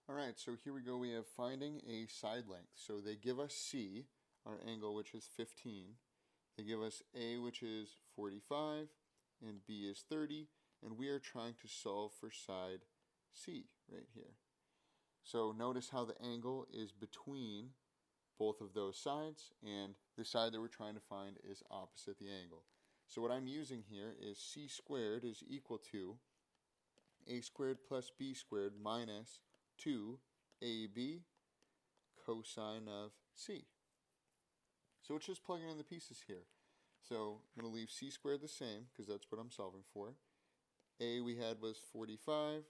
Alright, so here we go. We have finding a side length. So they give us C, our angle, which is 15. They give us A, which is 45, and B is 30, and we are trying to solve for side C right here. So notice how the angle is between both of those sides, and the side that we're trying to find is opposite the angle. So what I'm using here is C squared is equal to A squared plus B squared minus 2AB cosine of C. So it's just plugging in the pieces here. So I'm going to leave C squared the same because that's what I'm solving for. A we had was 45,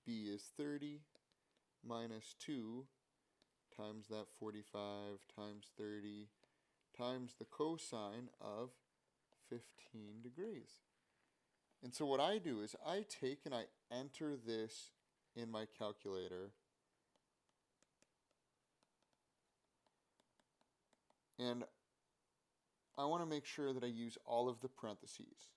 B is 30, minus 2 times that 45 times 30 times the cosine of 15 degrees. And so what I do is I take and I enter this in my calculator, and I want to make sure that I use all of the parentheses.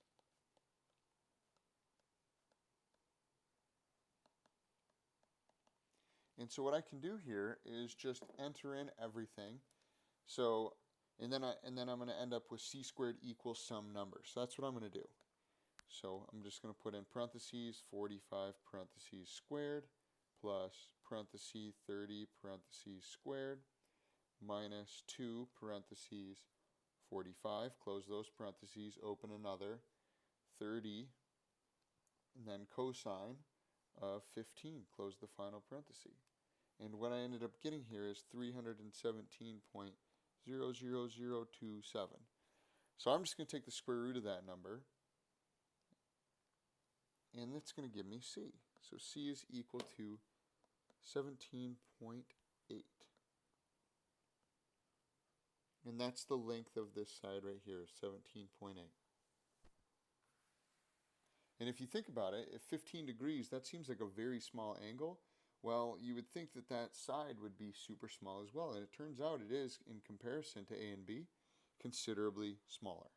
And so what I can do here is just enter in everything. So and then I'm going to end up with C squared equals some number. So that's what I'm going to do. So I'm just going to put in parentheses 45 parentheses squared plus parentheses 30 parentheses squared minus 2 parentheses 45, close those parentheses, open another 30, and then cosine of 15, close the final parenthesis. And what I ended up getting here is 317.00027. So I'm just going to take the square root of that number, and that's going to give me C. So C is equal to 17.8. And that's the length of this side right here, 17.8. And if you think about it, if 15 degrees, that seems like a very small angle. Well, you would think that that side would be super small as well. And it turns out it is, in comparison to A and B, considerably smaller.